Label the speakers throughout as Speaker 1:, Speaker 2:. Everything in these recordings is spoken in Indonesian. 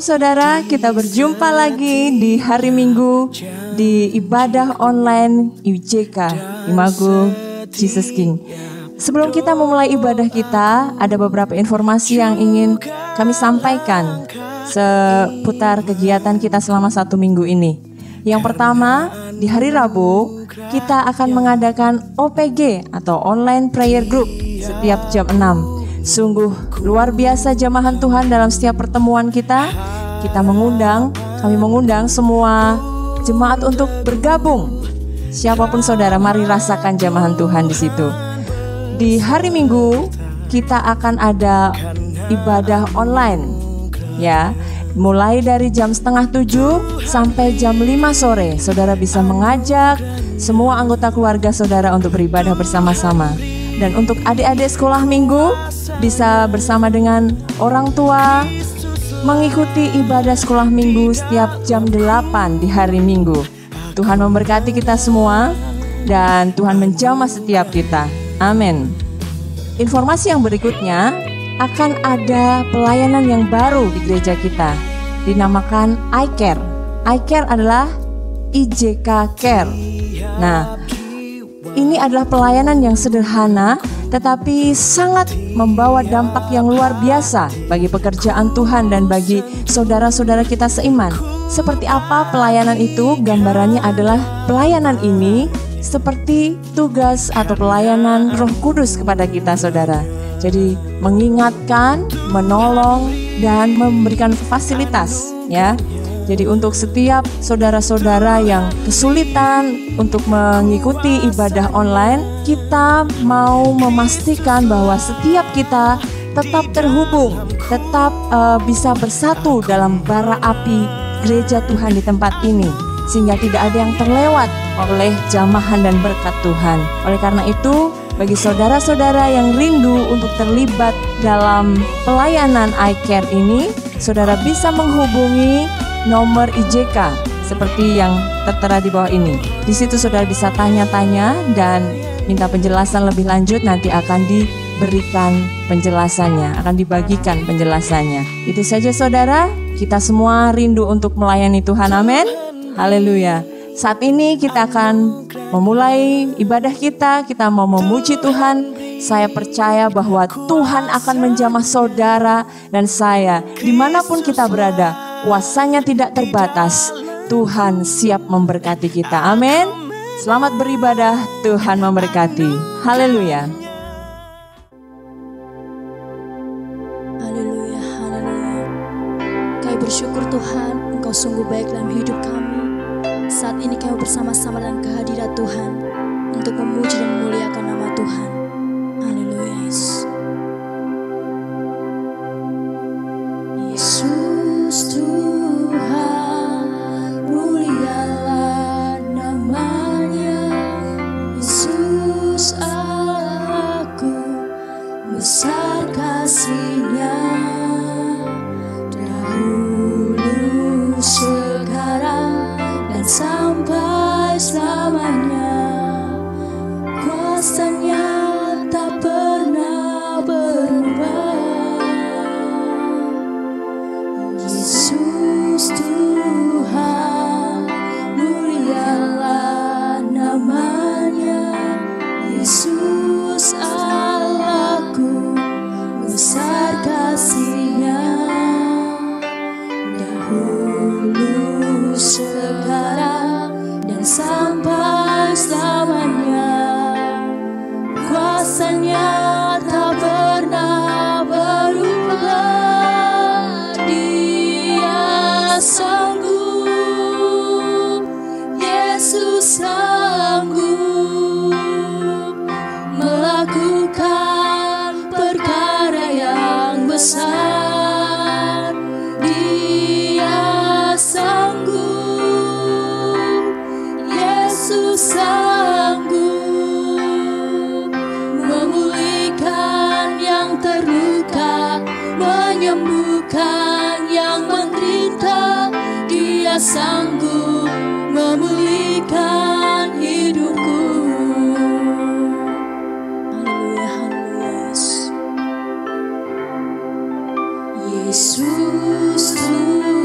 Speaker 1: Shalom saudara, kita berjumpa lagi di hari Minggu di ibadah online IJK, Imago Jesus King. Sebelum kita memulai ibadah kita, ada beberapa informasi yang ingin kami sampaikan seputar kegiatan kita selama 1 minggu ini. Yang pertama, di hari Rabu, kita akan mengadakan OPG atau Online Prayer Group setiap jam 6. Sungguh luar biasa jamahan Tuhan dalam setiap pertemuan kita. Kami mengundang semua jemaat untuk bergabung. Siapapun saudara, mari rasakan jamahan Tuhan di situ. Di hari Minggu kita akan ada ibadah online, ya. Mulai dari jam 6:30 sampai jam 5 sore. Saudara bisa mengajak semua anggota keluarga saudara untuk beribadah bersama-sama. Dan untuk adik-adik sekolah minggu bisa bersama dengan orang tua mengikuti ibadah sekolah minggu setiap jam 8 di hari Minggu. Tuhan memberkati kita semua dan Tuhan menjamah setiap kita. Amin. Informasi yang berikutnya, akan ada pelayanan yang baru di gereja kita, dinamakan iCare. iCare adalah IJK Care. Nah, ini adalah pelayanan yang sederhana tetapi sangat membawa dampak yang luar biasa bagi pekerjaan Tuhan dan bagi saudara-saudara kita seiman. Seperti apa pelayanan itu? Gambarannya adalah pelayanan ini seperti tugas atau pelayanan Roh Kudus kepada kita saudara. Jadi mengingatkan, menolong, dan memberikan fasilitas, ya. Jadi untuk setiap saudara-saudara yang kesulitan untuk mengikuti ibadah online, kita mau memastikan bahwa setiap kita tetap terhubung, tetap bisa bersatu dalam bara api gereja Tuhan di tempat ini, sehingga tidak ada yang terlewat oleh jamahan dan berkat Tuhan. Oleh karena itu, bagi saudara-saudara yang rindu untuk terlibat dalam pelayanan iCare ini, saudara bisa menghubungi nomor IJK seperti yang tertera di bawah ini. Di situ saudara bisa tanya-tanya dan minta penjelasan lebih lanjut, nanti akan diberikan penjelasannya, akan dibagikan penjelasannya. Itu saja saudara, kita semua rindu untuk melayani Tuhan, amin. Haleluya. Saat ini kita akan memulai ibadah kita mau memuji Tuhan. Saya percaya bahwa Tuhan akan menjamah saudara dan saya dimanapun kita berada. Kuasanya tidak terbatas. Tuhan siap memberkati kita. Amin. Selamat beribadah. Tuhan memberkati. Haleluya.
Speaker 2: Haleluya, haleluya. Kami bersyukur Tuhan, Engkau sungguh baik dalam hidup kami. Saat ini kami bersama-sama dalam kehadirat Tuhan untuk memuji dan memuliakan nama Tuhan. Haleluya, Yesus. Yesus Tuhan, mulialah namanya. Yesus Allahku, besar kasih-Nya. Dahulu, sekarang, dan sampai selamanya. Kuasa-Nya tak pernah berubah. Yesus Tuhan, mulialah namanya. Yesus Allahku, besar kasih-Nya. Dahulu, sekarang, dan sampai selamanya. Kuasa-Nya tak pernah berubah. Dia sanggup, Yesus sanggup melakukan perkara yang besar. Dia sanggup, Yesus sanggup memulihkan yang terluka, menyembuhkan yang menderita. Dia sanggup memulihkan hidupku. Haleluya, haleluya. Yesus Tuhan.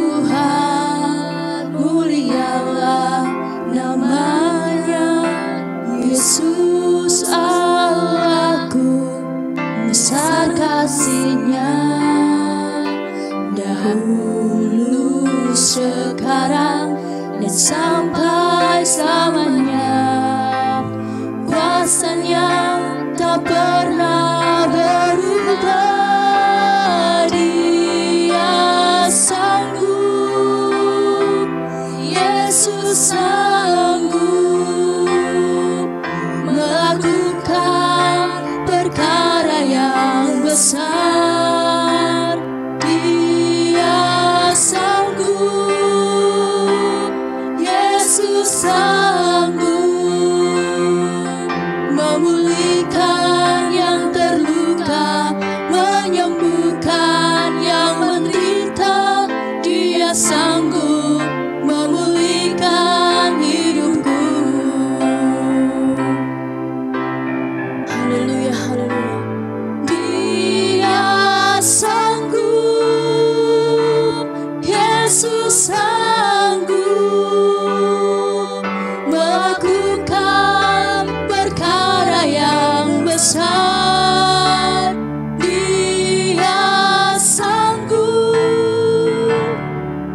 Speaker 2: sanggup melakukan perkara yang besar. Dia sanggup, Yesus sanggup memulihkan yang terluka, menyembuhkan yang menderita. Dia sanggup memulihkan hidupku. Haleluya, haleluya. Dia sanggup, Yesus sanggup melakukan perkara yang besar. Dia sanggup,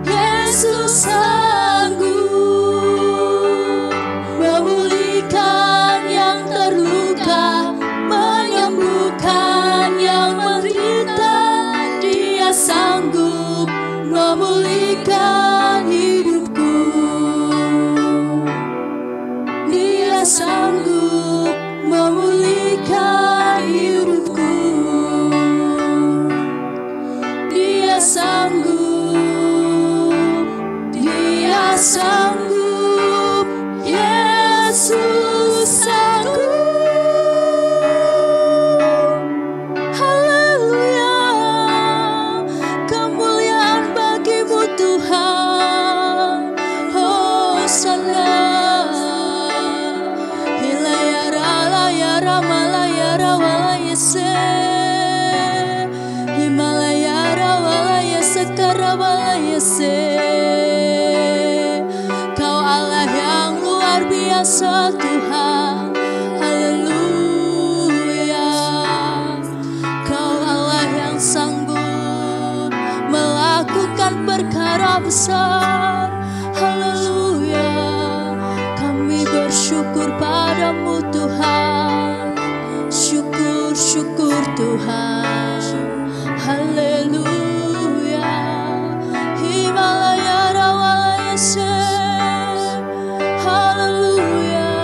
Speaker 2: Yesus sanggup memulihkan yang terluka, menyembuhkan yang menderita. Dia sanggup memulihkan hidupku. Dia sanggup memulihkan hidupku. Dia sanggup, Dia sanggup, Yesus sanggup. Haleluya, kemuliaan bagimu Tuhan. Hosana, hilayara layara malayara walayese, himalayara walayese kara walayese. Kau Allah yang luar biasa Tuhan. Haleluya, Kau Allah yang sanggup melakukan perkara besar. Haleluya, kami bersyukur padamu Tuhan. Syukur, syukur Tuhan. Haleluya, Himalaya rawalayase. Haleluya,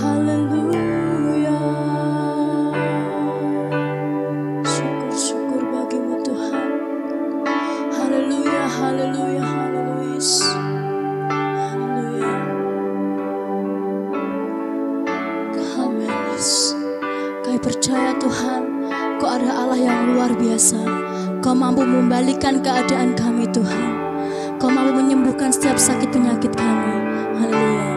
Speaker 2: haleluya. Syukur, syukur bagimu Tuhan. Haleluya, haleluya, haleluya. Haleluya. Amin. Kami percaya Tuhan, Kau ada Allah yang luar biasa. Kau mampu membalikkan keadaan kami Tuhan. Kau mampu menyembuhkan setiap sakit penyakit kami. Haleluya.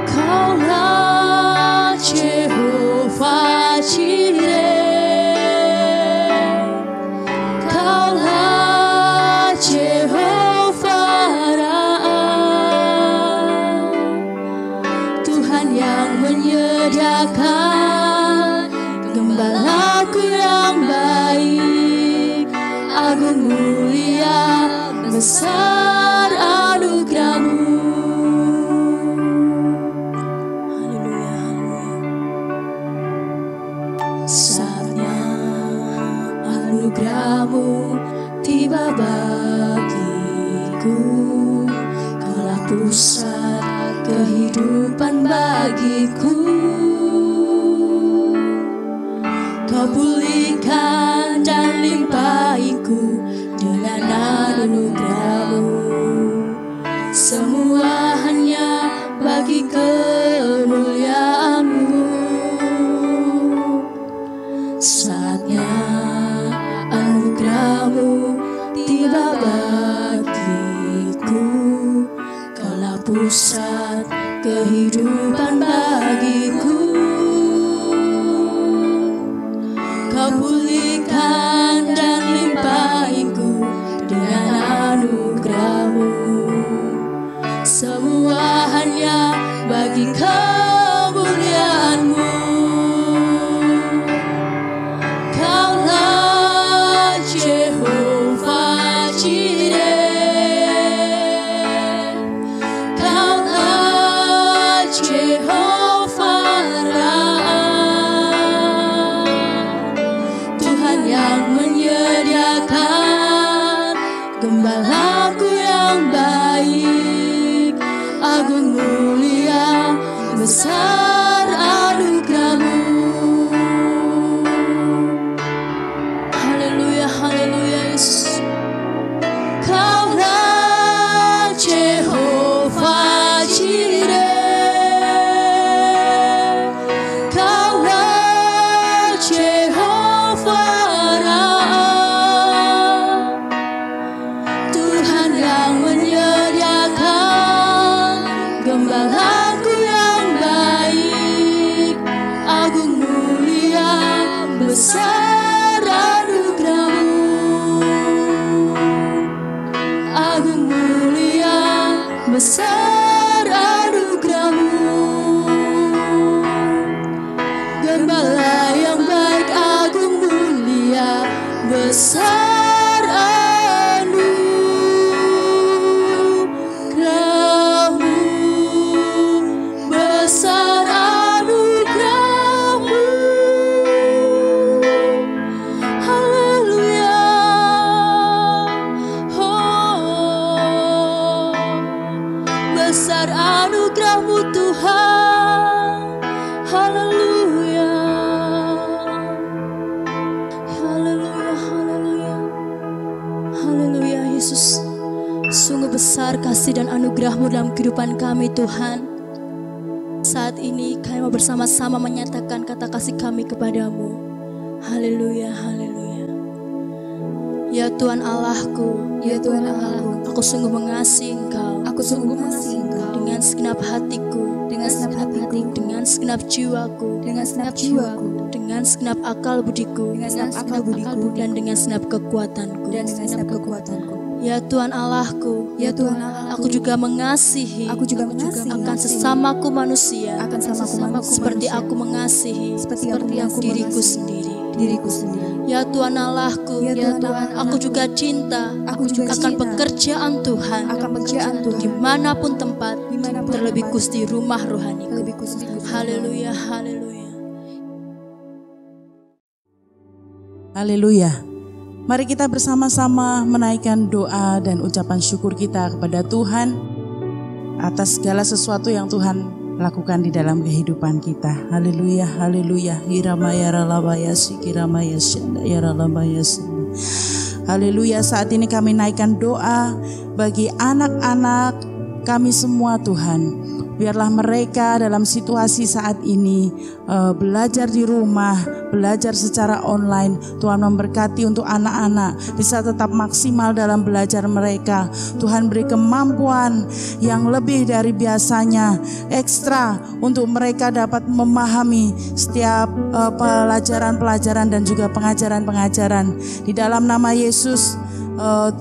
Speaker 2: Kaulah Jehovah Jireh, Kaulah Jehovah Ra'a, Tuhan yang menyediakan gembalaku yang baik. Agung mulia besar anugerah-Mu. Haleluya, haleluya. Saatnya anugerah-Mu tiba bagiku. Kaulah pusat kehidupan bagiku. Kau pulihkan dan limpahiku dengan anugerah-Mu. Semua hanya bagi kemuliaan-Mu. Saatnya anugerah-Mu tiba bagiku. Kaulah pusat kehidupan bagiku. Kau pulihkan dan limpahiku dengan anugerah-Mu. Semua hanya bagi kemuliaan-Mu. Kaulah Jehovah Jireh, Kaulah Jehovah Ra'a, Tuhan yang menyediakan gembala Bapakku yang baik, agung mulia besar anugerah-Mu. Haleluya, haleluya Yesus. Kaulah Jehovah Jireh, Kaulah Jehovah Raah, Tuhan yang menyediakan gembalaku yang baik, agung mulia besar anugerah-Mu. Agung mulia besar anugerah-Mu. Gembala yang baik, agung mulia besar anugerah-Mu. Besar anugerah-Mu. Haleluya. Oh, besar anugerah-Mu Tuhan. Haleluya. Haleluya, haleluya. Haleluya Yesus. Sungguh besar kasih dan anugerah-Mu dalam kehidupan kami Tuhan. Saat ini kami mau bersama-sama menyatakan kata kasih kami kepadamu. Haleluya, haleluya. Ya Tuhan Allahku,
Speaker 3: Ya Tuhan Allahku,
Speaker 2: aku sungguh mengasihi Engkau.
Speaker 3: aku sungguh mengasihi Engkau
Speaker 2: Dengan segenap hatiku,
Speaker 3: dengan segenap hatiku,
Speaker 2: dengan segenap jiwaku,
Speaker 3: dengan segenap jiwaku,
Speaker 2: dengan segenap akal budiku,
Speaker 3: dengan segenap akal budiku,
Speaker 2: dan dengan segenap kekuatanku.
Speaker 3: dan dengan segenap kekuatanku.
Speaker 2: Ya Tuhan Allahku,
Speaker 3: Ya Tuhan Allahku,
Speaker 2: aku juga mengasihi
Speaker 3: aku juga mengasihi
Speaker 2: akan sesamaku manusia,
Speaker 3: akan sesamaku manusia,
Speaker 2: seperti aku mengasihi
Speaker 3: seperti aku
Speaker 2: diriku
Speaker 3: mengasihi
Speaker 2: sendiri.
Speaker 3: diriku sendiri.
Speaker 2: Ya Tuhan Allahku,
Speaker 3: Ya Tuhan Allahku,
Speaker 2: aku juga cinta
Speaker 3: aku juga
Speaker 2: akan
Speaker 3: cinta
Speaker 2: pekerjaan Tuhan,
Speaker 3: akan pekerjaan Tuhan,
Speaker 2: dimanapun tempat,
Speaker 3: dimanapun
Speaker 2: terlebih
Speaker 3: tempat,
Speaker 2: khusus di rumah rohani.
Speaker 3: terlebih khusus di rumah.
Speaker 2: Haleluya, haleluya.
Speaker 4: Haleluya. Mari kita bersama-sama menaikkan doa dan ucapan syukur kita kepada Tuhan atas segala sesuatu yang Tuhan lakukan di dalam kehidupan kita. Haleluya, haleluya. Hiramaya ralabaya sikiramaya syanda yaralabaya syanda. Haleluya, saat ini kami naikkan doa bagi anak-anak kami semua Tuhan. Biarlah mereka dalam situasi saat ini belajar di rumah, belajar secara online. Tuhan memberkati untuk anak-anak bisa tetap maksimal dalam belajar mereka. Tuhan beri kemampuan yang lebih dari biasanya, ekstra untuk mereka dapat memahami setiap pelajaran-pelajaran dan juga pengajaran-pengajaran. Di dalam nama Yesus,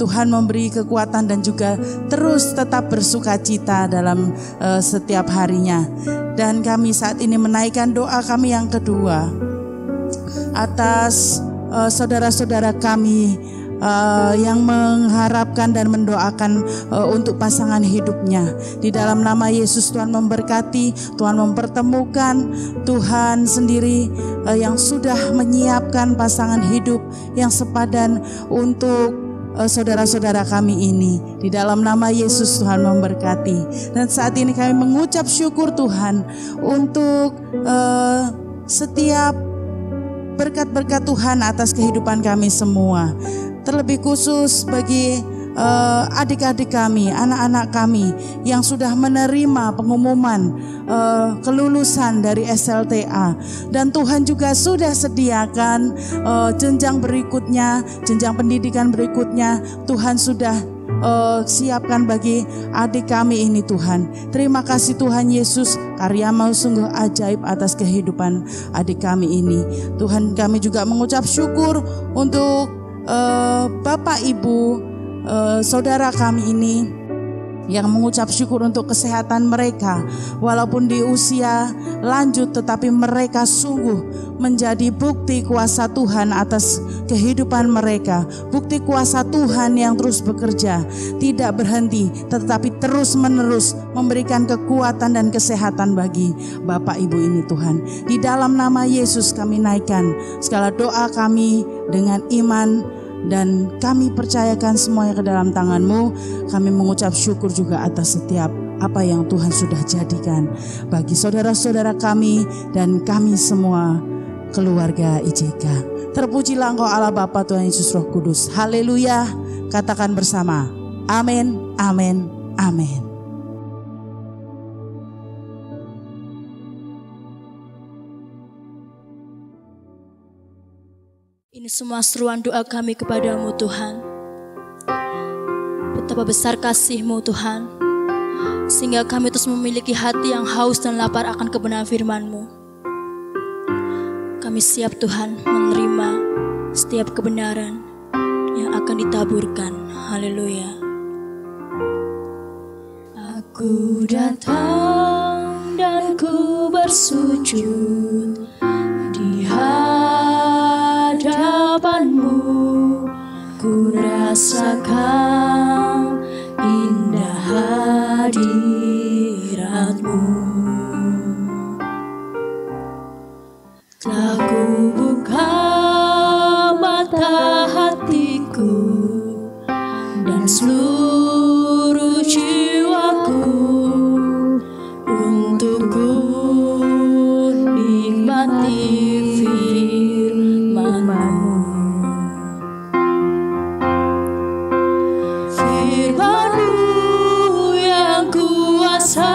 Speaker 4: Tuhan memberi kekuatan dan juga terus tetap bersukacita dalam setiap harinya. Dan kami saat ini menaikkan doa kami yang kedua atas saudara-saudara kami yang mengharapkan dan mendoakan untuk pasangan hidupnya. Di dalam nama Yesus, Tuhan memberkati, Tuhan mempertemukan, Tuhan sendiri yang sudah menyiapkan pasangan hidup yang sepadan untuk saudara-saudara kami ini. Di dalam nama Yesus, Tuhan memberkati. Dan saat ini kami mengucap syukur Tuhan untuk setiap berkat-berkat Tuhan atas kehidupan kami semua. Terlebih khusus bagi adik-adik kami, anak-anak kami yang sudah menerima pengumuman kelulusan dari SLTA, dan Tuhan juga sudah sediakan jenjang berikutnya, jenjang pendidikan berikutnya. Tuhan sudah siapkan bagi adik kami ini Tuhan. Terima kasih Tuhan Yesus, karya-Mu sungguh ajaib atas kehidupan adik kami ini. Tuhan, kami juga mengucap syukur untuk Bapak Ibu saudara kami ini yang mengucap syukur untuk kesehatan mereka, walaupun di usia lanjut tetapi mereka sungguh menjadi bukti kuasa Tuhan atas kehidupan mereka, bukti kuasa Tuhan yang terus bekerja, tidak berhenti tetapi terus menerus memberikan kekuatan dan kesehatan bagi Bapak Ibu ini Tuhan. Di dalam nama Yesus kami naikkan segala doa kami dengan iman Dan kami percayakan semuanya ke dalam tangan-Mu. Kami mengucap syukur juga atas setiap apa yang Tuhan sudah jadikan bagi saudara-saudara kami dan kami semua keluarga IJK. Terpujilah Engkau Allah Bapa, Tuhan Yesus, Roh Kudus. Haleluya. Katakan bersama, amin, amin, amin.
Speaker 2: Ini semua seruan doa kami kepadamu Tuhan. Betapa besar kasih-Mu Tuhan, sehingga kami terus memiliki hati yang haus dan lapar akan kebenaran firman-Mu. Kami siap Tuhan menerima setiap kebenaran yang akan ditaburkan. Haleluya. Aku datang dan ku bersujud di hadapan-Mu, ku rasakan indah hadirat-Mu. Telah ku buka mata hatiku dan seluruh jiwaku untuk ku nikmati firman-Mu. Firman-Mu yang kuasa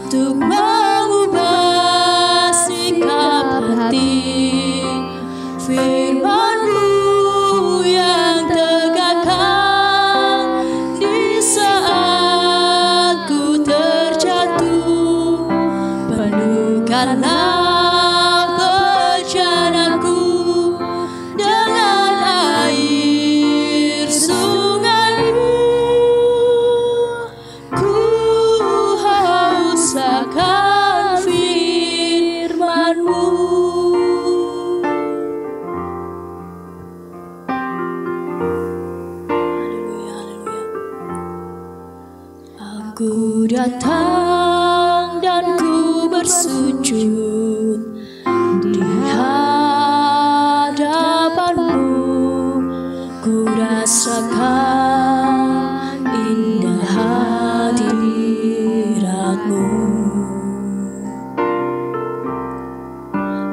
Speaker 2: untuk mengubah sikap hati. Firman-Mu yang tegakkan di saat ku terjatuh. Penuhkanlah perjalananku dengan air sungai-Mu. Ku haus akan firman-Mu. Haleluya, haleluya. Aku datang dan ku bersujud di hadapan-Mu, ku rasakan indah hadirat-Mu.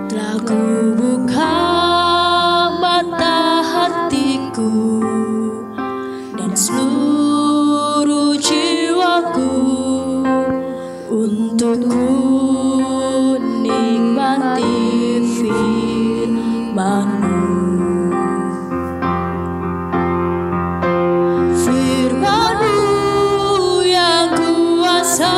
Speaker 2: Telah ku buka mata hatiku dan seluruh jiwaku untuk ku nikmati firman-Mu. Firman-Mu yang kuasa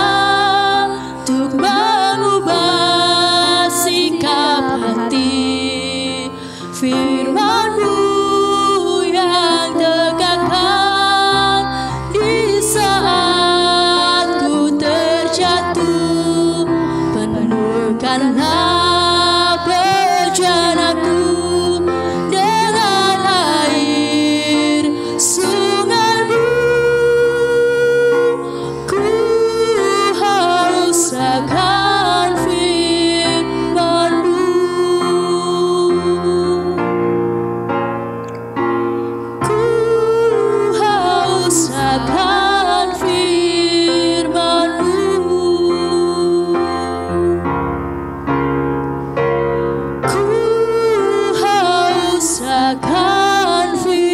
Speaker 2: untuk mengubah sikap hati. Firman-Mu yang tegakkan di saat ku terjatuh. Penuhkanlah perjalananku dengan air sungai-Mu. Ku haus akan firman-Mu. Ku haus akan firman-Mu. Ku haus akan firman-Mu.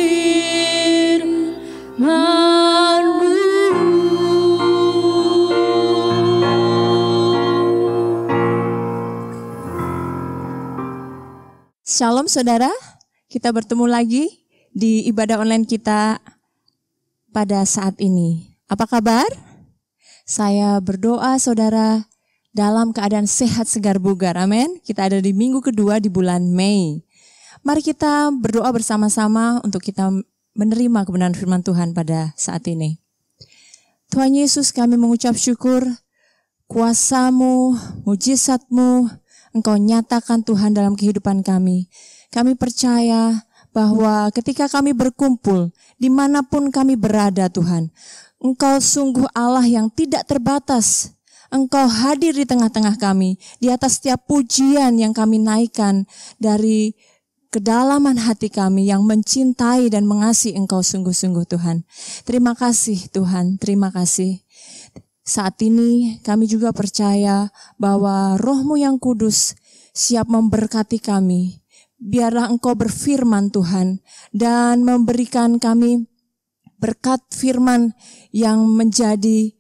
Speaker 1: Shalom saudara, kita bertemu lagi di ibadah online kita pada saat ini. Apa kabar? Saya berdoa saudara dalam keadaan sehat, segar, bugar. Amin. Kita ada di minggu kedua di bulan Mei. Mari kita berdoa bersama-sama untuk kita menerima kebenaran firman Tuhan pada saat ini. Tuhan Yesus, kami mengucap syukur, kuasa-Mu, mujizat-Mu, Engkau nyatakan Tuhan dalam kehidupan kami. Kami percaya bahwa ketika kami berkumpul, dimanapun kami berada Tuhan, Engkau sungguh Allah yang tidak terbatas. Engkau hadir di tengah-tengah kami, di atas setiap pujian yang kami naikkan dari kedalaman hati kami yang mencintai dan mengasihi Engkau sungguh-sungguh Tuhan. Terima kasih Tuhan, terima kasih. Saat ini kami juga percaya bahwa Roh-Mu yang kudus siap memberkati kami. Biarlah Engkau berfirman Tuhan dan memberikan kami berkat firman yang menjadi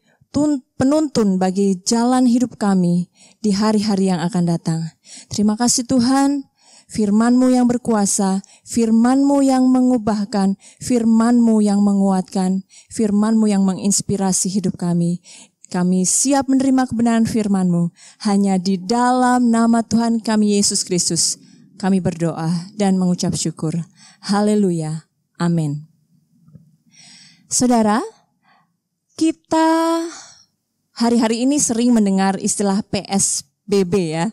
Speaker 1: penuntun bagi jalan hidup kami di hari-hari yang akan datang. Terima kasih Tuhan, firman-Mu yang berkuasa, firman-Mu yang mengubahkan, firman-Mu yang menguatkan, firman-Mu yang menginspirasi hidup kami. Kami siap menerima kebenaran firman-Mu. Hanya di dalam nama Tuhan kami Yesus Kristus, kami berdoa dan mengucap syukur. Haleluya. Amin. Saudara, kita hari-hari ini sering mendengar istilah PSBB ya.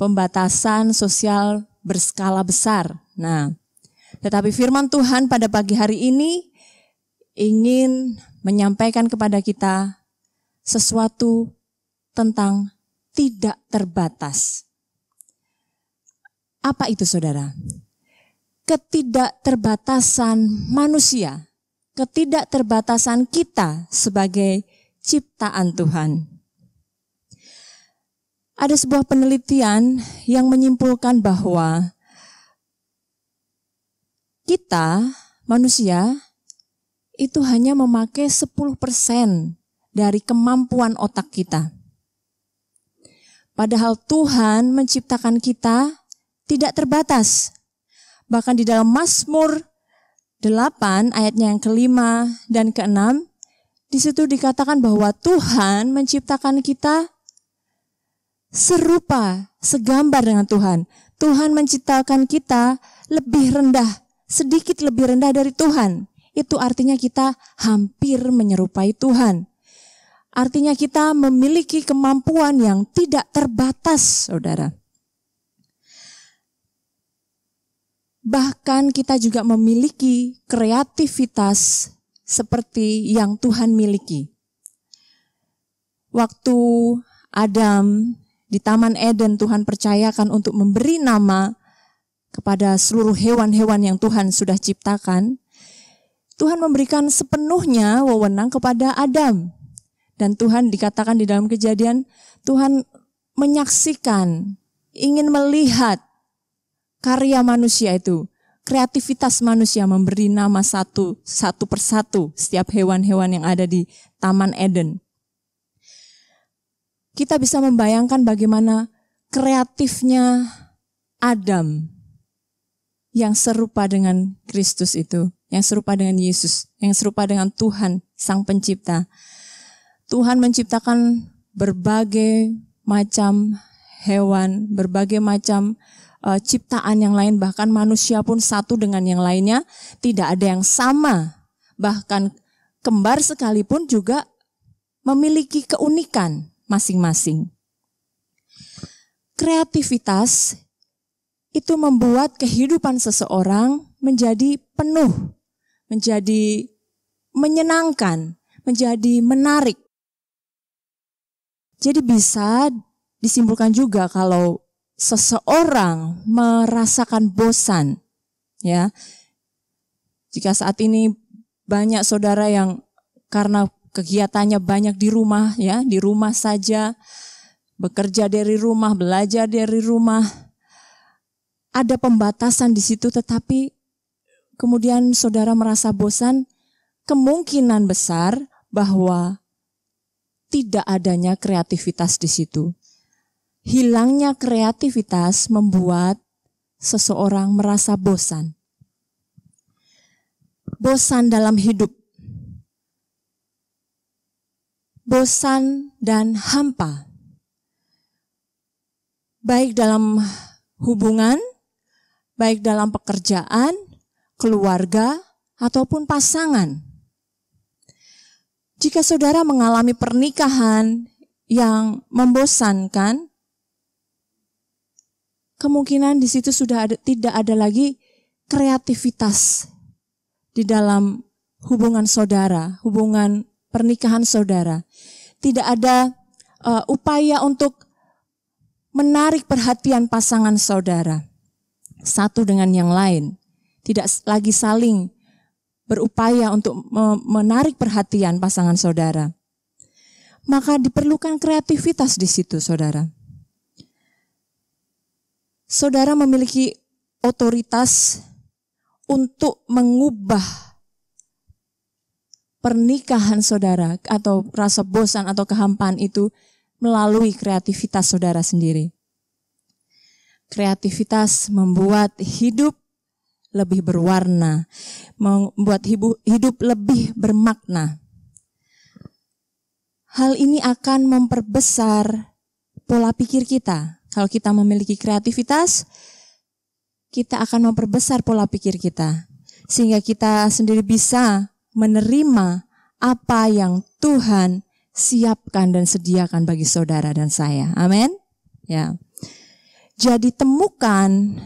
Speaker 1: Pembatasan sosial berskala besar. Nah, tetapi firman Tuhan pada pagi hari ini ingin menyampaikan kepada kita sesuatu tentang tidak terbatas. Apa itu saudara? Ketidakterbatasan manusia, ketidakterbatasan kita sebagai ciptaan Tuhan. Ada sebuah penelitian yang menyimpulkan bahwa kita manusia itu hanya memakai 10% dari kemampuan otak kita. Padahal Tuhan menciptakan kita tidak terbatas. Bahkan di dalam Mazmur 8 ayatnya yang ke-5 dan ke-6, di situ dikatakan bahwa Tuhan menciptakan kita serupa, segambar dengan Tuhan. Tuhan menciptakan kita lebih rendah, sedikit lebih rendah dari Tuhan. Itu artinya kita hampir menyerupai Tuhan. Artinya kita memiliki kemampuan yang tidak terbatas, saudara. Bahkan kita juga memiliki kreativitas seperti yang Tuhan miliki. Waktu Adam di Taman Eden, Tuhan percayakan untuk memberi nama kepada seluruh hewan-hewan yang Tuhan sudah ciptakan. Tuhan memberikan sepenuhnya wewenang kepada Adam. Dan Tuhan dikatakan di dalam Kejadian, Tuhan menyaksikan, ingin melihat karya manusia itu. Kreativitas manusia memberi nama satu persatu setiap hewan-hewan yang ada di Taman Eden. Kita bisa membayangkan bagaimana kreatifnya Adam yang serupa dengan Kristus itu, yang serupa dengan Yesus, yang serupa dengan Tuhan Sang Pencipta. Tuhan menciptakan berbagai macam hewan, berbagai macam ciptaan yang lain, bahkan manusia pun satu dengan yang lainnya tidak ada yang sama. Bahkan kembar sekalipun juga memiliki keunikan masing-masing. Kreativitas itu membuat kehidupan seseorang menjadi penuh, menjadi menyenangkan, menjadi menarik. Jadi bisa disimpulkan juga kalau seseorang merasakan bosan, ya. Jika saat ini banyak saudara yang karena kegiatannya banyak di rumah, ya, di rumah saja, bekerja dari rumah, belajar dari rumah, ada pembatasan di situ, tetapi kemudian saudara merasa bosan, kemungkinan besar bahwa tidak adanya kreativitas di situ. Hilangnya kreativitas membuat seseorang merasa bosan. Bosan dalam hidup. Bosan dan hampa. Baik dalam hubungan, baik dalam pekerjaan, keluarga, ataupun pasangan. Jika saudara mengalami pernikahan yang membosankan, kemungkinan di situ sudah tidak ada lagi kreativitas di dalam hubungan saudara, hubungan pernikahan saudara. Tidak ada upaya untuk menarik perhatian pasangan saudara. satu dengan yang lain, tidak lagi saling berupaya untuk menarik perhatian pasangan saudara, maka diperlukan kreativitas di situ, saudara. Saudara memiliki otoritas untuk mengubah pernikahan saudara atau rasa bosan atau kehampaan itu melalui kreativitas saudara sendiri. Kreativitas membuat hidup lebih berwarna, membuat hidup lebih bermakna. Hal ini akan memperbesar pola pikir kita. Kalau kita memiliki kreativitas, kita akan memperbesar pola pikir kita. Sehingga kita sendiri bisa menerima apa yang Tuhan siapkan dan sediakan bagi saudara dan saya. Amin. Ya. Jadi temukan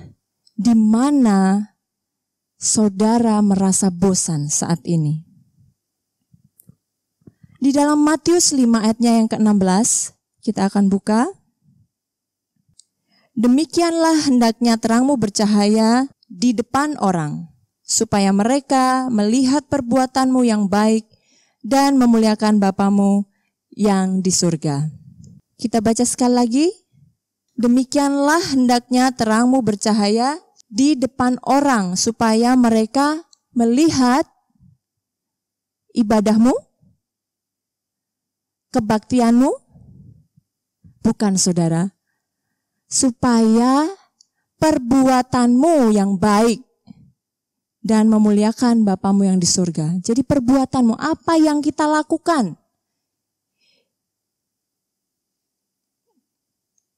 Speaker 1: di mana saudara merasa bosan saat ini. Di dalam Matius 5 ayatnya yang ke-16, kita akan buka. Demikianlah hendaknya terangmu bercahaya di depan orang, supaya mereka melihat perbuatanmu yang baik dan memuliakan Bapamu yang di surga. Kita baca sekali lagi. Demikianlah hendaknya terangmu bercahaya di depan orang, supaya mereka melihat ibadahmu, kebaktianmu, bukan saudara, supaya perbuatanmu yang baik dan memuliakan Bapamu yang di surga. Jadi perbuatanmu, apa yang kita lakukan,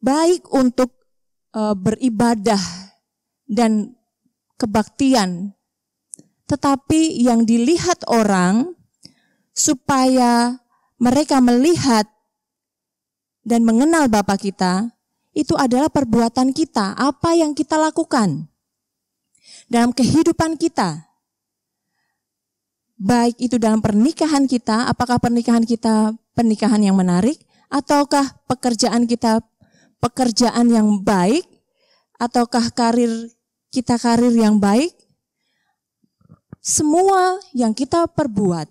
Speaker 1: baik untuk beribadah dan kebaktian, tetapi yang dilihat orang supaya mereka melihat dan mengenal Bapa kita, itu adalah perbuatan kita, apa yang kita lakukan dalam kehidupan kita. Baik itu dalam pernikahan kita, apakah pernikahan kita pernikahan yang menarik, ataukah pekerjaan kita pekerjaan yang baik, ataukah karir kita karir yang baik. Semua yang kita perbuat,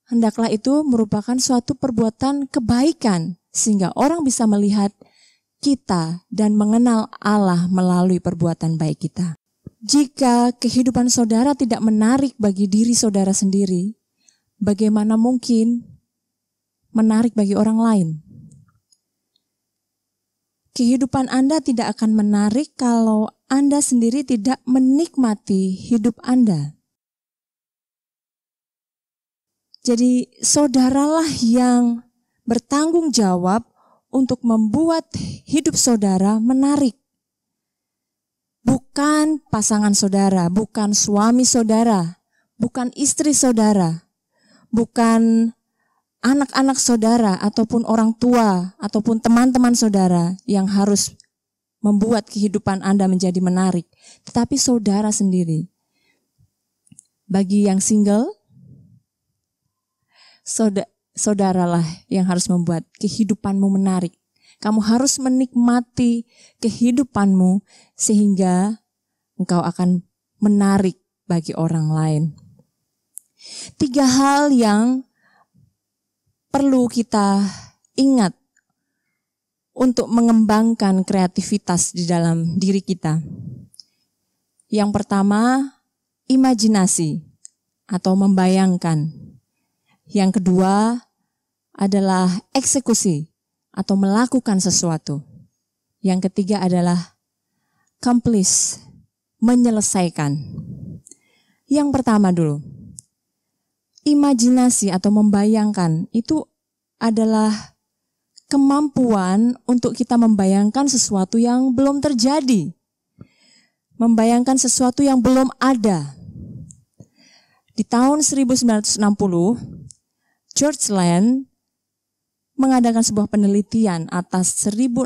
Speaker 1: hendaklah itu merupakan suatu perbuatan kebaikan, sehingga orang bisa melihat kita dan mengenal Allah melalui perbuatan baik kita. Jika kehidupan saudara tidak menarik bagi diri saudara sendiri, bagaimana mungkin menarik bagi orang lain? Kehidupan Anda tidak akan menarik kalau Anda sendiri tidak menikmati hidup Anda. Jadi saudaralah yang bertanggung jawab untuk membuat hidup saudara menarik. Bukan pasangan saudara, bukan suami saudara, bukan istri saudara, bukan anak-anak saudara ataupun orang tua ataupun teman-teman saudara yang harus membuat kehidupan Anda menjadi menarik, tetapi saudara sendiri. Bagi yang single, saudaralah yang harus membuat kehidupanmu menarik. Kamu harus menikmati kehidupanmu sehingga engkau akan menarik bagi orang lain. 3 hal yang perlu kita ingat untuk mengembangkan kreativitas di dalam diri kita. Yang pertama, imajinasi atau membayangkan. Yang kedua adalah eksekusi atau melakukan sesuatu. Yang ketiga adalah accomplish, menyelesaikan. Yang pertama dulu. Imajinasi atau membayangkan itu adalah kemampuan untuk kita membayangkan sesuatu yang belum terjadi. Membayangkan sesuatu yang belum ada. Di tahun 1960, George Land mengadakan sebuah penelitian atas 1.600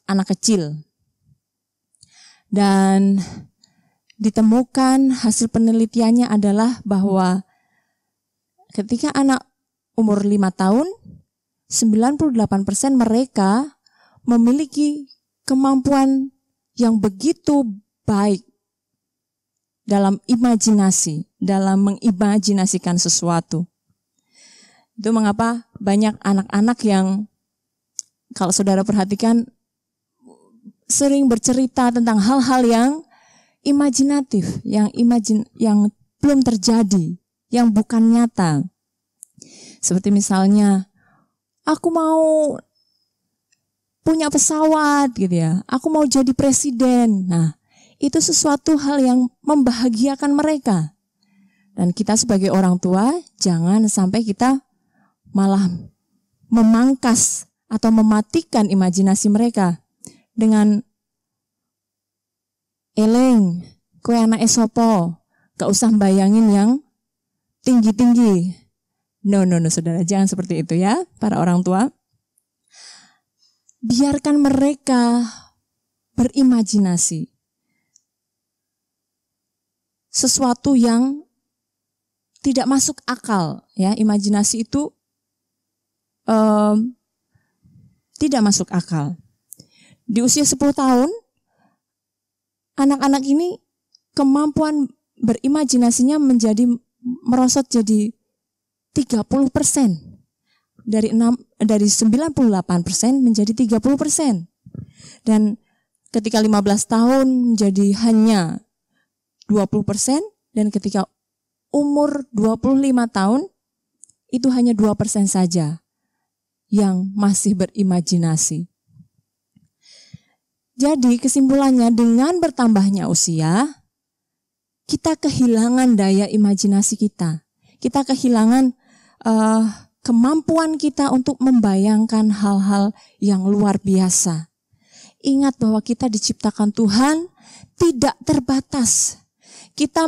Speaker 1: anak kecil. Dan ditemukan hasil penelitiannya adalah bahwa ketika anak umur 5 tahun, 98% mereka memiliki kemampuan yang begitu baik dalam imajinasi, dalam mengimajinasikan sesuatu. Itu mengapa banyak anak-anak yang kalau saudara perhatikan sering bercerita tentang hal-hal yang imajinatif, yang belum terjadi, yang bukan nyata. Seperti misalnya, aku mau punya pesawat gitu ya, aku mau jadi presiden. Nah, itu sesuatu hal yang membahagiakan mereka. Dan kita sebagai orang tua, jangan sampai kita malah memangkas atau mematikan imajinasi mereka dengan eleng, kue anak esopo, gak usah bayangin yang tinggi-tinggi. No, saudara, jangan seperti itu ya, para orang tua. Biarkan mereka berimajinasi sesuatu yang tidak masuk akal, ya. Imajinasi itu tidak masuk akal. Di usia 10 tahun, anak-anak ini kemampuan berimajinasinya merosot jadi 30%. Dari 98% menjadi 30%. Dan ketika 15 tahun menjadi hanya 20%, dan ketika umur 25 tahun itu hanya 2% saja yang masih berimajinasi. Jadi kesimpulannya, dengan bertambahnya usia, kita kehilangan daya imajinasi kita. Kita kehilangan kemampuan kita untuk membayangkan hal-hal yang luar biasa. Ingat bahwa kita diciptakan Tuhan tidak terbatas. Kita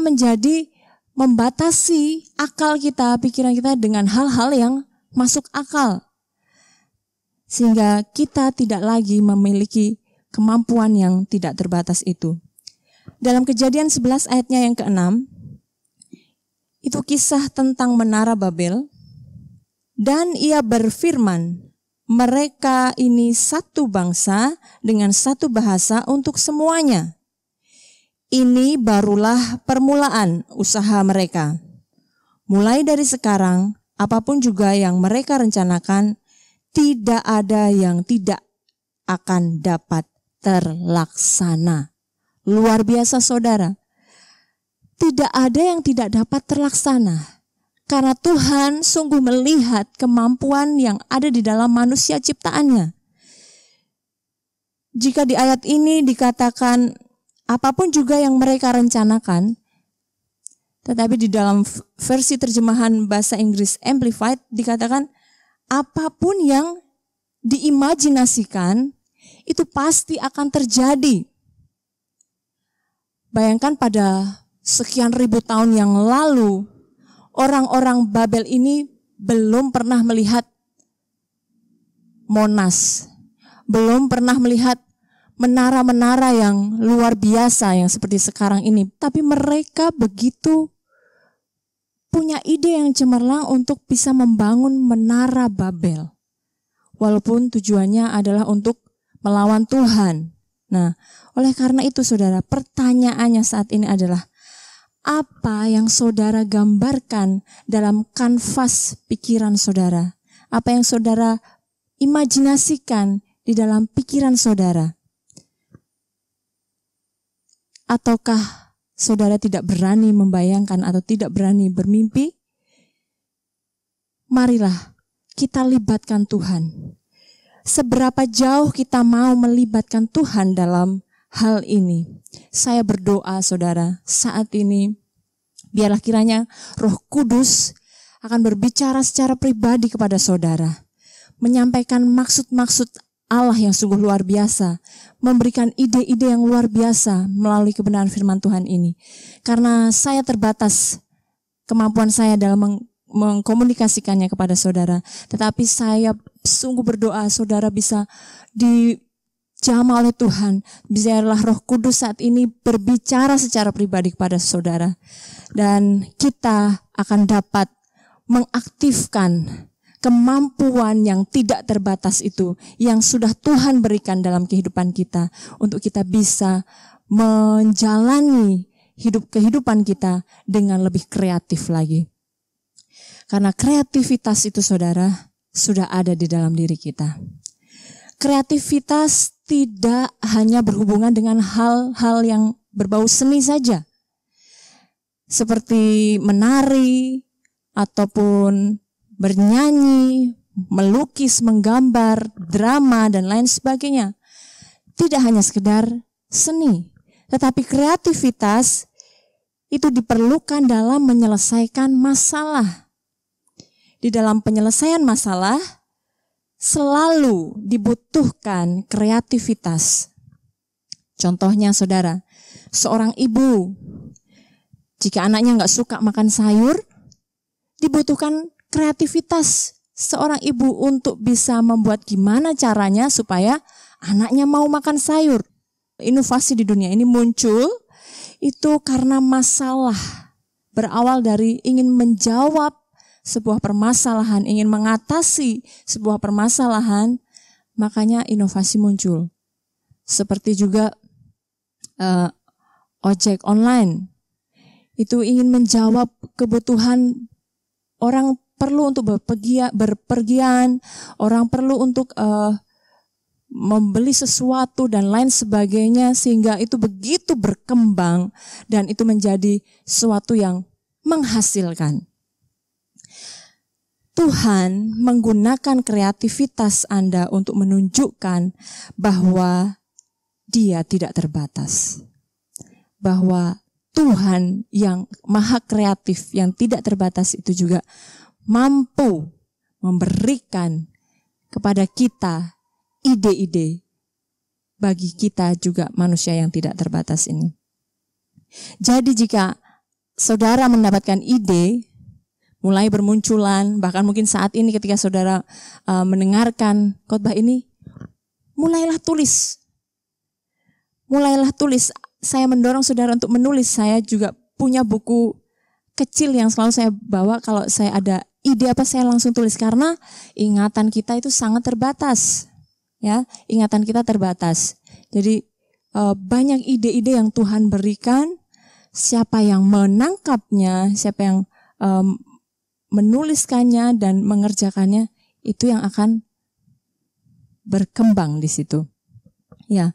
Speaker 1: membatasi akal kita, pikiran kita dengan hal-hal yang masuk akal. Sehingga kita tidak lagi memiliki kemampuan yang tidak terbatas itu. Dalam Kejadian 11 ayatnya yang ke-6, itu kisah tentang Menara Babel. Dan ia berfirman, mereka ini satu bangsa dengan satu bahasa untuk semuanya. Ini barulah permulaan usaha mereka. Mulai dari sekarang, apapun juga yang mereka rencanakan, tidak ada yang tidak akan dapat terlaksana. Luar biasa, saudara. Tidak ada yang tidak dapat terlaksana. Karena Tuhan sungguh melihat kemampuan yang ada di dalam manusia ciptaannya. Jika di ayat ini dikatakan apapun juga yang mereka rencanakan, tetapi di dalam versi terjemahan bahasa Inggris Amplified dikatakan apapun yang diimajinasikan itu pasti akan terjadi. Bayangkan pada sekian ribu tahun yang lalu, orang-orang Babel ini belum pernah melihat Monas, belum pernah melihat menara-menara yang luar biasa yang seperti sekarang ini. Tapi mereka begitu punya ide yang cemerlang untuk bisa membangun menara Babel. Walaupun tujuannya adalah untuk melawan Tuhan. Nah, oleh karena itu saudara, pertanyaannya saat ini adalah, apa yang saudara gambarkan dalam kanvas pikiran saudara? Apa yang saudara imajinasikan di dalam pikiran saudara? Ataukah saudara tidak berani membayangkan atau tidak berani bermimpi? Marilah kita libatkan Tuhan. Seberapa jauh kita mau melibatkan Tuhan dalam hal ini? Saya berdoa saudara, saat ini biarlah kiranya Roh Kudus akan berbicara secara pribadi kepada saudara, menyampaikan maksud-maksud Allah yang sungguh luar biasa, memberikan ide-ide yang luar biasa melalui kebenaran firman Tuhan ini. Karena saya terbatas kemampuan saya dalam mengkomunikasikannya kepada saudara, tetapi saya sungguh berdoa saudara bisa dijamah oleh Tuhan. Biarlah Roh Kudus saat ini berbicara secara pribadi kepada saudara, dan kita akan dapat mengaktifkan kemampuan yang tidak terbatas itu yang sudah Tuhan berikan dalam kehidupan kita, untuk kita bisa menjalani kehidupan kita dengan lebih kreatif lagi. Karena kreativitas itu saudara sudah ada di dalam diri kita. Kreativitas tidak hanya berhubungan dengan hal-hal yang berbau seni saja. Seperti menari ataupun bernyanyi, melukis, menggambar, drama dan lain sebagainya. Tidak hanya sekedar seni, tetapi kreativitas itu diperlukan dalam menyelesaikan masalah. Di dalam penyelesaian masalah selalu dibutuhkan kreativitas. Contohnya saudara, seorang ibu, jika anaknya nggak suka makan sayur, dibutuhkan kreativitas seorang ibu untuk bisa membuat gimana caranya supaya anaknya mau makan sayur. Inovasi di dunia ini muncul itu karena masalah. Berawal dari ingin menjawab sebuah permasalahan, ingin mengatasi sebuah permasalahan, makanya inovasi muncul. Seperti juga ojek online. Itu ingin menjawab kebutuhan orang perlu untuk berpergian, orang perlu untuk membeli sesuatu dan lain sebagainya, sehingga itu begitu berkembang dan itu menjadi sesuatu yang menghasilkan. Tuhan menggunakan kreativitas Anda untuk menunjukkan bahwa Dia tidak terbatas. Bahwa Tuhan yang maha kreatif, yang tidak terbatas itu juga mampu memberikan kepada kita ide-ide bagi kita juga manusia yang tidak terbatas ini. Jadi jika saudara mendapatkan ide, mulai bermunculan, bahkan mungkin saat ini ketika saudara mendengarkan khotbah ini, mulailah tulis. Mulailah tulis. Saya mendorong saudara untuk menulis. Saya juga punya buku kecil yang selalu saya bawa kalau saya ada ide apa saya langsung tulis, karena ingatan kita itu sangat terbatas. Ya, ingatan kita terbatas. Jadi banyak ide-ide yang Tuhan berikan. Siapa yang menangkapnya, siapa yang menuliskannya dan mengerjakannya, itu yang akan berkembang di situ. Ya,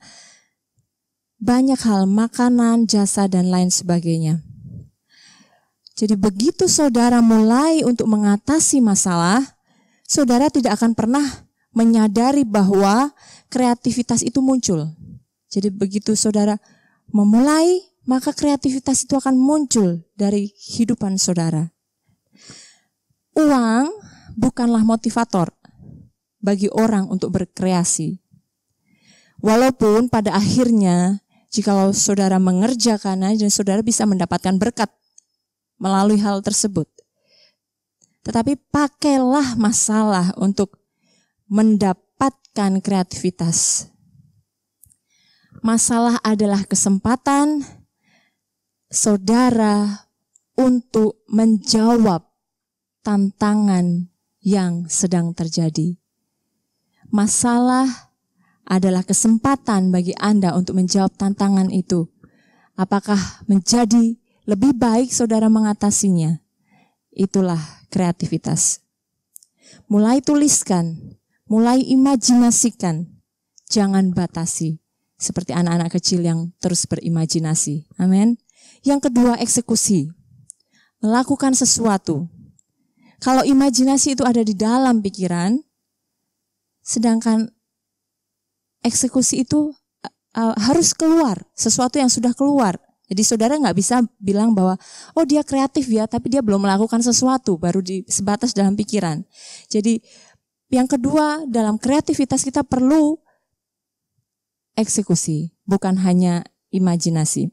Speaker 1: banyak hal, makanan, jasa dan lain sebagainya. Jadi begitu saudara mulai untuk mengatasi masalah, saudara tidak akan pernah menyadari bahwa kreativitas itu muncul. Jadi begitu saudara memulai, maka kreativitas itu akan muncul dari kehidupan saudara. Uang bukanlah motivator bagi orang untuk berkreasi. Walaupun pada akhirnya, jikalau saudara mengerjakannya, dan saudara bisa mendapatkan berkat melalui hal tersebut. Tetapi pakailah masalah untuk mendapatkan kreativitas. Masalah adalah kesempatan saudara untuk menjawab tantangan yang sedang terjadi. Masalah adalah kesempatan bagi Anda untuk menjawab tantangan itu. Apakah menjadi lebih baik saudara mengatasinya? Itulah kreativitas. Mulai tuliskan, mulai imajinasikan, jangan batasi. Seperti anak-anak kecil yang terus berimajinasi. Amin. Yang kedua, eksekusi. Melakukan sesuatu. Kalau imajinasi itu ada di dalam pikiran, sedangkan eksekusi itu harus keluar, sesuatu yang sudah keluar. Jadi saudara nggak bisa bilang bahwa, oh dia kreatif ya, tapi dia belum melakukan sesuatu, baru sebatas dalam pikiran. Jadi yang kedua, dalam kreativitas kita perlu eksekusi, bukan hanya imajinasi.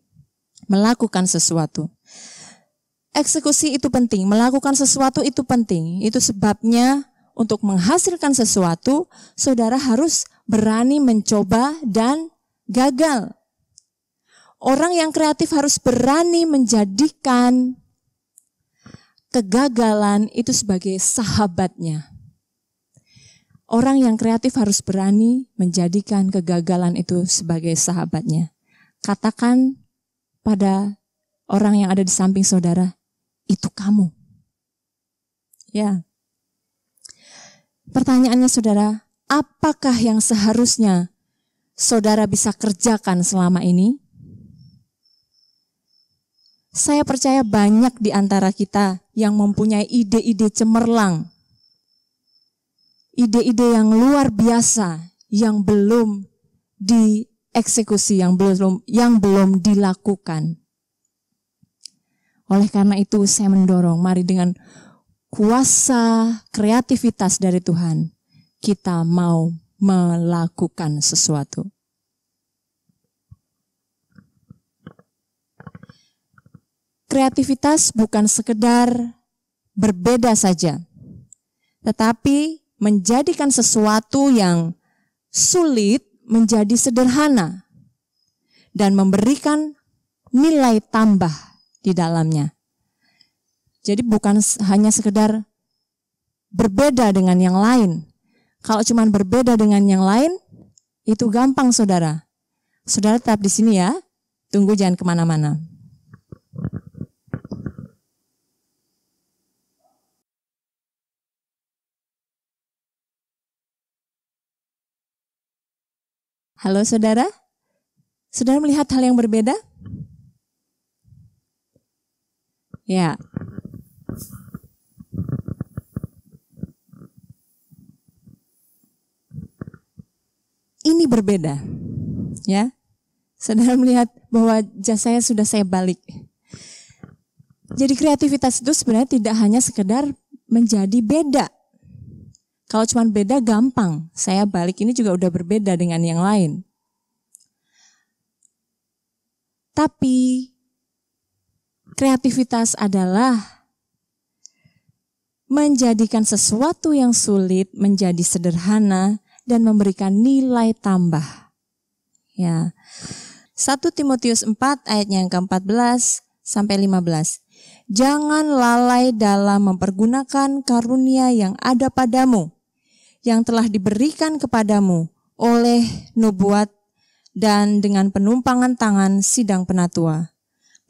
Speaker 1: Melakukan sesuatu. Eksekusi itu penting, melakukan sesuatu itu penting. Itu sebabnya untuk menghasilkan sesuatu, saudara harus berani mencoba dan gagal. Orang yang kreatif harus berani menjadikan kegagalan itu sebagai sahabatnya. Orang yang kreatif harus berani menjadikan kegagalan itu sebagai sahabatnya. katakan pada orang yang ada di samping saudara, itu kamu. Ya. Pertanyaannya saudara, apakah yang seharusnya saudara bisa kerjakan selama ini? Saya percaya banyak di antara kita yang mempunyai ide-ide cemerlang, ide-ide yang luar biasa, yang belum dieksekusi, yang belum dilakukan. Oleh karena itu saya mendorong, mari dengan kuasa kreativitas dari Tuhan, kita mau melakukan sesuatu. Kreativitas bukan sekedar berbeda saja, tetapi menjadikan sesuatu yang sulit menjadi sederhana dan memberikan nilai tambah di dalamnya. Jadi bukan hanya sekedar berbeda dengan yang lain. Kalau cuma berbeda dengan yang lain, itu gampang saudara. Saudara tetap di sini ya, tunggu jangan kemana-mana. Halo saudara, saudara melihat hal yang berbeda? Ya. Ini berbeda, ya. Saudara melihat bahwa jas saya sudah saya balik. Jadi kreativitas itu sebenarnya tidak hanya sekedar menjadi beda. Kalau cuma beda gampang, saya balik ini juga udah berbeda dengan yang lain. Tapi kreativitas adalah menjadikan sesuatu yang sulit menjadi sederhana dan memberikan nilai tambah. Ya. 1 Timotius 4 ayatnya yang ke-14 sampai 15. Jangan lalai dalam mempergunakan karunia yang ada padamu, yang telah diberikan kepadamu oleh nubuat dan dengan penumpangan tangan sidang penatua.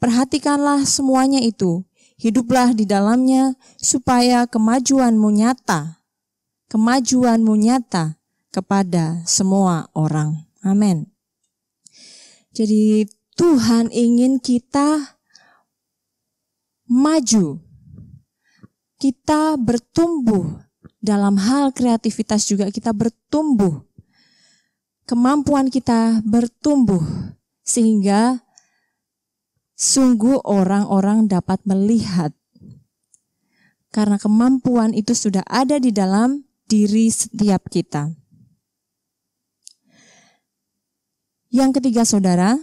Speaker 1: Perhatikanlah semuanya itu, hiduplah di dalamnya supaya kemajuanmu nyata kepada semua orang. Amin. Jadi Tuhan ingin kita maju, kita bertumbuh. Dalam hal kreativitas juga kita bertumbuh. Kemampuan kita bertumbuh. Sehingga sungguh orang-orang dapat melihat. Karena kemampuan itu sudah ada di dalam diri setiap kita. Yang ketiga saudara,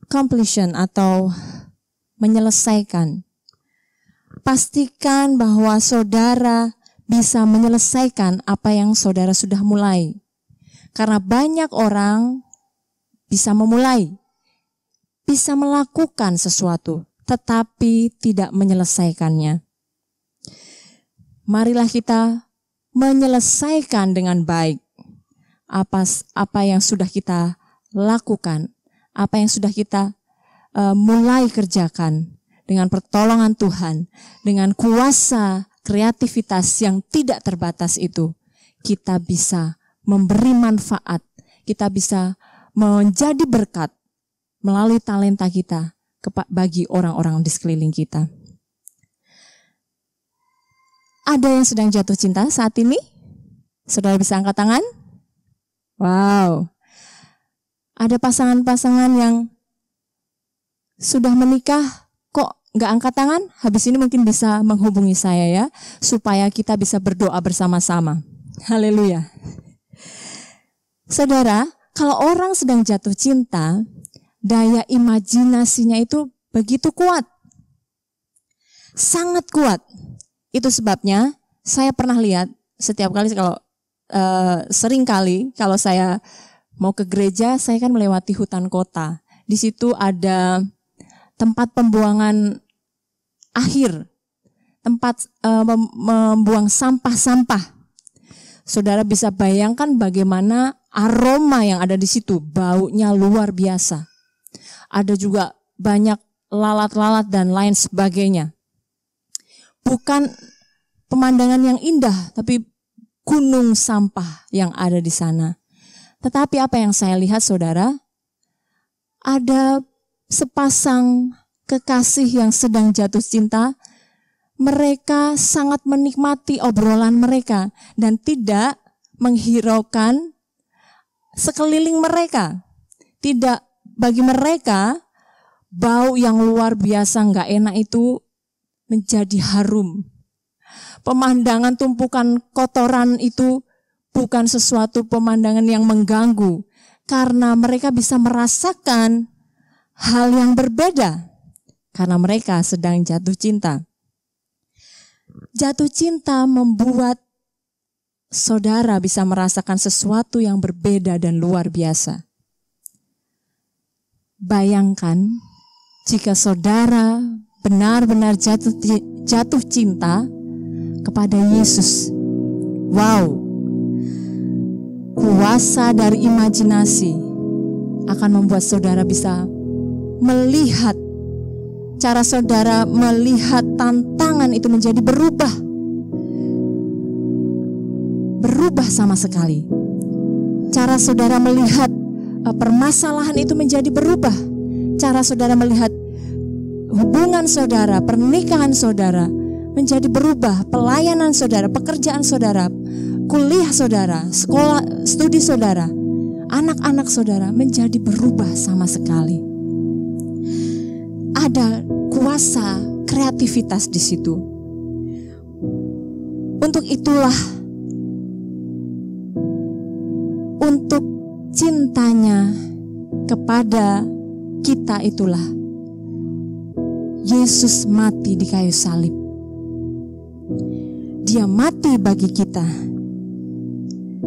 Speaker 1: completion atau menyelesaikan. Pastikan bahwa saudara bisa menyelesaikan apa yang saudara sudah mulai. Karena banyak orang bisa memulai, bisa melakukan sesuatu, tetapi tidak menyelesaikannya. Marilah kita menyelesaikan dengan baik apa yang sudah kita lakukan, apa yang sudah kita mulai kerjakan. Dengan pertolongan Tuhan, dengan kuasa kreativitas yang tidak terbatas itu, kita bisa memberi manfaat, kita bisa menjadi berkat melalui talenta kita bagi orang-orang di sekeliling kita. Ada yang sedang jatuh cinta saat ini? Saudara bisa angkat tangan? Wow. Ada pasangan-pasangan yang sudah menikah, kok nggak angkat tangan? Habis ini mungkin bisa menghubungi saya ya, supaya kita bisa berdoa bersama-sama. Haleluya. Saudara, kalau orang sedang jatuh cinta, daya imajinasinya itu begitu kuat. Sangat kuat. Itu sebabnya saya pernah lihat setiap kali sering kali kalau saya mau ke gereja, saya kan melewati hutan kota. Di situ ada tempat pembuangan akhir, tempat membuang sampah-sampah. Saudara bisa bayangkan bagaimana aroma yang ada di situ, baunya luar biasa. Ada juga banyak lalat-lalat dan lain sebagainya. Bukan pemandangan yang indah, tapi gunung sampah yang ada di sana. Tetapi apa yang saya lihat, saudara, ada sepasang kekasih yang sedang jatuh cinta. Mereka sangat menikmati obrolan mereka dan tidak menghiraukan sekeliling mereka. Tidak, bagi mereka bau yang luar biasa gak enak itu menjadi harum. Pemandangan tumpukan kotoran itu bukan sesuatu pemandangan yang mengganggu, karena mereka bisa merasakan hal yang berbeda karena mereka sedang jatuh cinta. Jatuh cinta membuat saudara bisa merasakan sesuatu yang berbeda dan luar biasa. Bayangkan jika saudara benar-benar jatuh cinta kepada Yesus. Wow, kuasa dari imajinasi akan membuat saudara bisa melihat, cara saudara melihat tantangan itu menjadi berubah sama sekali. Cara saudara melihat permasalahan itu menjadi berubah. Cara saudara melihat hubungan saudara, pernikahan saudara menjadi berubah. Pelayanan saudara, pekerjaan saudara, kuliah saudara, sekolah, studi saudara, anak-anak saudara menjadi berubah sama sekali. Ada kuasa kreativitas di situ. Untuk itulah, untuk cintanya kepada kita itulah Yesus mati di kayu salib. Dia mati bagi kita.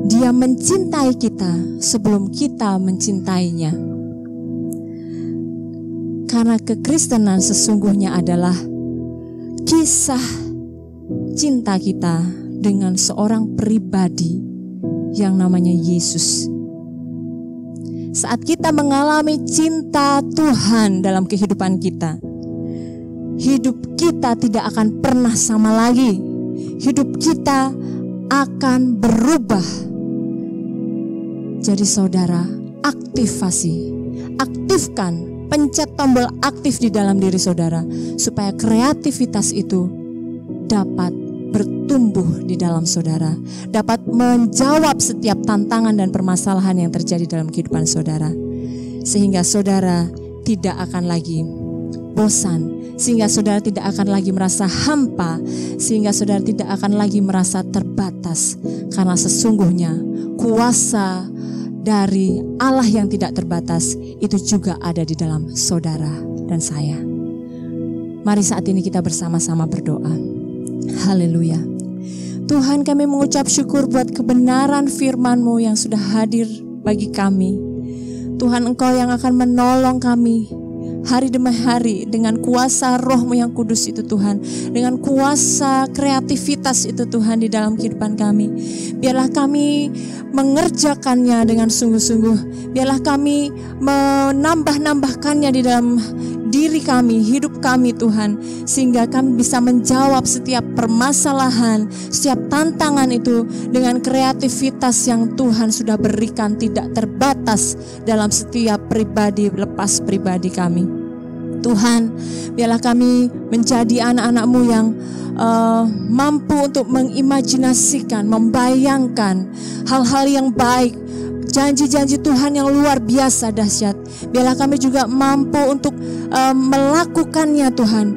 Speaker 1: Dia mencintai kita sebelum kita mencintainya. Karena kekristenan sesungguhnya adalah kisah cinta kita dengan seorang pribadi yang namanya Yesus. Saat kita mengalami cinta Tuhan dalam kehidupan kita, hidup kita tidak akan pernah sama lagi. Hidup kita akan berubah. Jadi saudara, aktifkan, pencet tombol aktif di dalam diri saudara, supaya kreativitas itu dapat bertumbuh di dalam saudara, dapat menjawab setiap tantangan dan permasalahan yang terjadi dalam kehidupan saudara, sehingga saudara tidak akan lagi bosan, sehingga saudara tidak akan lagi merasa hampa, sehingga saudara tidak akan lagi merasa terbatas, karena sesungguhnya kuasa dari Allah yang tidak terbatas itu juga ada di dalam saudara dan saya. Mari saat ini kita bersama-sama berdoa. Haleluya. Tuhan, kami mengucap syukur buat kebenaran firman-Mu yang sudah hadir bagi kami. Tuhan, Engkau yang akan menolong kami hari demi hari dengan kuasa Roh-Mu yang kudus itu Tuhan, dengan kuasa kreativitas itu Tuhan di dalam kehidupan kami. Biarlah kami mengerjakannya dengan sungguh-sungguh. Biarlah kami menambah-nambahkannya di dalam diri kami, hidup kami Tuhan, sehingga kami bisa menjawab setiap permasalahan, setiap tantangan itu dengan kreativitas yang Tuhan sudah berikan tidak terbatas dalam setiap pribadi lepas pribadi kami. Tuhan, biarlah kami menjadi anak-anak-Mu yang mampu untuk mengimajinasikan, membayangkan hal-hal yang baik, janji-janji Tuhan yang luar biasa dahsyat. Biarlah kami juga mampu untuk melakukannya Tuhan.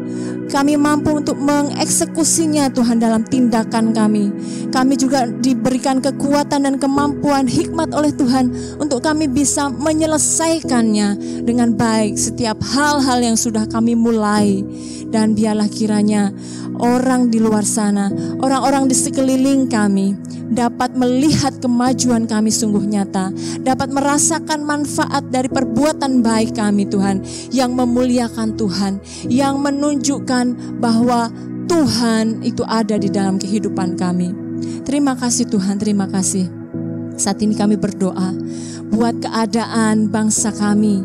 Speaker 1: Kami mampu untuk mengeksekusinya Tuhan dalam tindakan kami. Kami juga diberikan kekuatan dan kemampuan hikmat oleh Tuhan untuk kami bisa menyelesaikannya dengan baik setiap hal-hal yang sudah kami mulai. Dan biarlah kiranya orang di luar sana, orang-orang di sekeliling kami dapat melihat kemajuan kami sungguh nyata, dapat merasakan manfaat dari perbuatan baik kami Tuhan, yang memuliakan Tuhan, yang menunjukkan bahwa Tuhan itu ada di dalam kehidupan kami. Terima kasih Tuhan, terima kasih. Saat ini kami berdoa buat keadaan bangsa kami,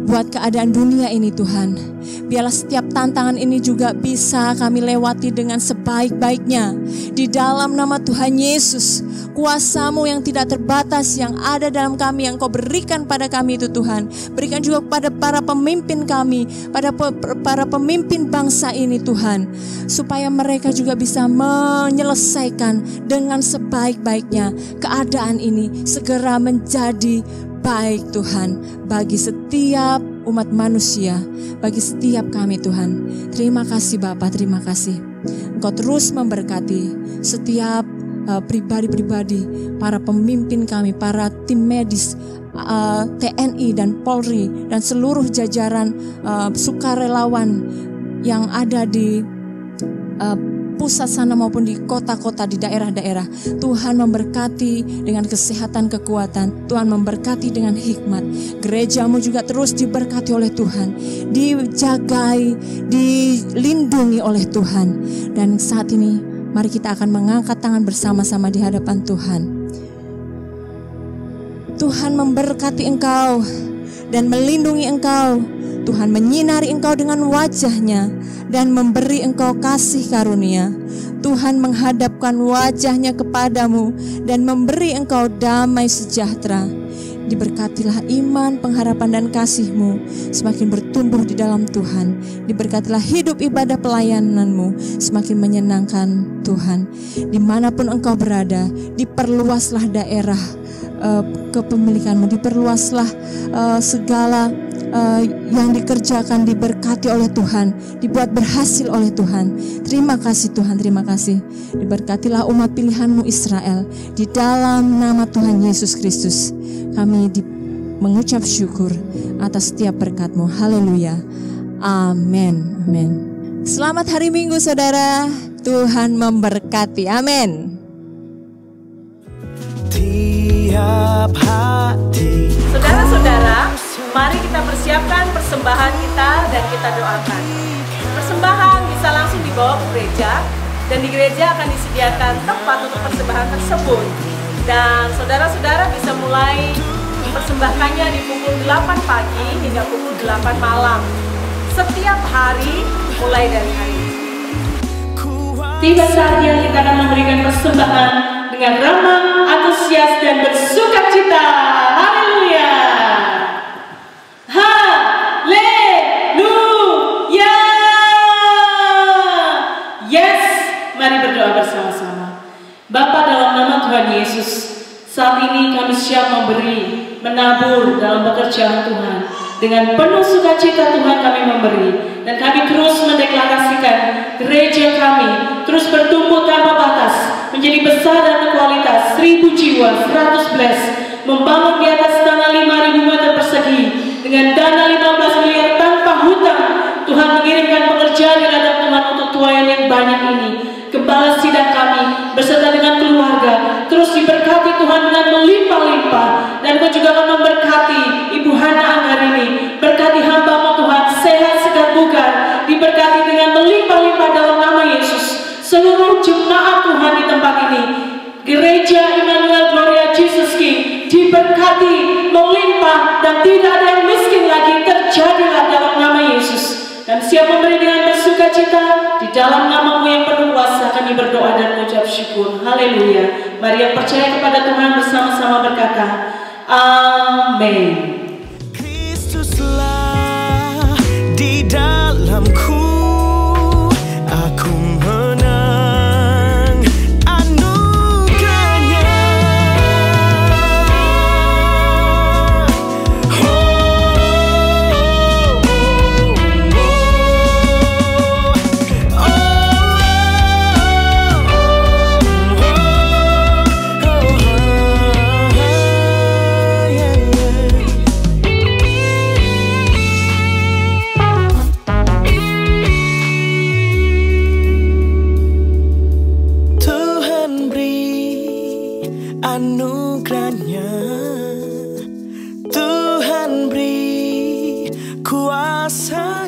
Speaker 1: buat keadaan dunia ini Tuhan. Biarlah setiap tantangan ini juga bisa kami lewati dengan sebaik-baiknya. Di dalam nama Tuhan Yesus, kuasa-Mu yang tidak terbatas yang ada dalam kami, yang Kau berikan pada kami itu Tuhan. Berikan juga kepada para pemimpin kami, pada para pemimpin bangsa ini Tuhan. Supaya mereka juga bisa menyelesaikan dengan sebaik-baiknya keadaan ini segera menjadi baik Tuhan bagi setiap umat manusia, bagi setiap kami Tuhan. Terima kasih Bapa, terima kasih. Engkau terus memberkati setiap pribadi-pribadi, para pemimpin kami, para tim medis, TNI dan Polri dan seluruh jajaran sukarelawan yang ada di pusat sana maupun di kota-kota, di daerah-daerah. Tuhan memberkati dengan kesehatan, kekuatan. Tuhan memberkati dengan hikmat. Gereja-Mu juga terus diberkati oleh Tuhan, dijagai, dilindungi oleh Tuhan. Dan saat ini mari kita akan mengangkat tangan bersama-sama di hadapan Tuhan. Tuhan memberkati engkau dan melindungi engkau. Tuhan menyinari engkau dengan wajah-Nya dan memberi engkau kasih karunia. Tuhan menghadapkan wajah-Nya kepadamu dan memberi engkau damai sejahtera. Diberkatilah iman, pengharapan dan kasih-Mu semakin bertumbuh di dalam Tuhan. Diberkatilah hidup ibadah pelayanan-Mu semakin menyenangkan Tuhan. Dimanapun engkau berada, diperluaslah daerah kepemilikan-Mu, diperluaslah segala yang dikerjakan diberkati oleh Tuhan, dibuat berhasil oleh Tuhan. Terima kasih Tuhan, terima kasih. Diberkatilah umat pilihan-Mu Israel. Di dalam nama Tuhan Yesus Kristus kami mengucap syukur atas setiap berkat-Mu. Haleluya. Amin. Amin. Selamat hari Minggu saudara. Tuhan memberkati. Amin.
Speaker 5: Tiap hati.
Speaker 6: Saudara-saudara, mari kita persiapkan persembahan kita dan kita doakan. Persembahan bisa langsung dibawa ke gereja dan di gereja akan disediakan tempat untuk persembahan tersebut. Dan saudara-saudara bisa mulai mempersembahkannya di pukul 8 pagi hingga pukul 8 malam. Setiap hari mulai dari hari ini. Tiba saatnya kita akan memberikan persembahan dengan ramah, antusias dan bersukacita. Haleluya. Haleluya. Yes, mari berdoa bersama-sama. Bapa, dalam nama Tuhan Yesus, saat ini kami siap memberi, menabur dalam pekerjaan Tuhan. Dengan penuh sukacita Tuhan kami memberi. Dan kami terus mendeklarasikan gereja kami terus bertumbuh tanpa batas, menjadi besar dan berkualitas, 1000 jiwa, 100 bless, membangun di atas tanah 5.000 meter persegi dengan dana 15 miliar tanpa hutang. Tuhan mengirimkan pekerjaan di ladang Tuhan untuk tuayan yang banyak ini. Gembala sidang kami beserta dengan keluarga terus diberkati Tuhan dengan melimpah-limpah. Dan Kau juga akan memberkati Ibu Hana Anggarini. Berkati hamba-Mu Tuhan, sehat, segar, bugar, diberkati dengan melimpah-limpah dalam nama Yesus. Seluruh jemaat Tuhan di tempat ini, Gereja Immanuel Gloria Jesus King, diberkati, melimpah, dan tidak ada yang miskin lagi. Terjadilah dalam nama Yesus. Dan siap memberi dengan bersukacita di dalam nama-Mu yang penuh kuasa. Kami berdoa dan mengucap syukur. Haleluya. Mari yang percaya kepada Tuhan bersama-sama berkata, amin.
Speaker 5: Kristuslah di dalamku, aku menang anugerahnya. Anugerahnya, Tuhan beri kuasa.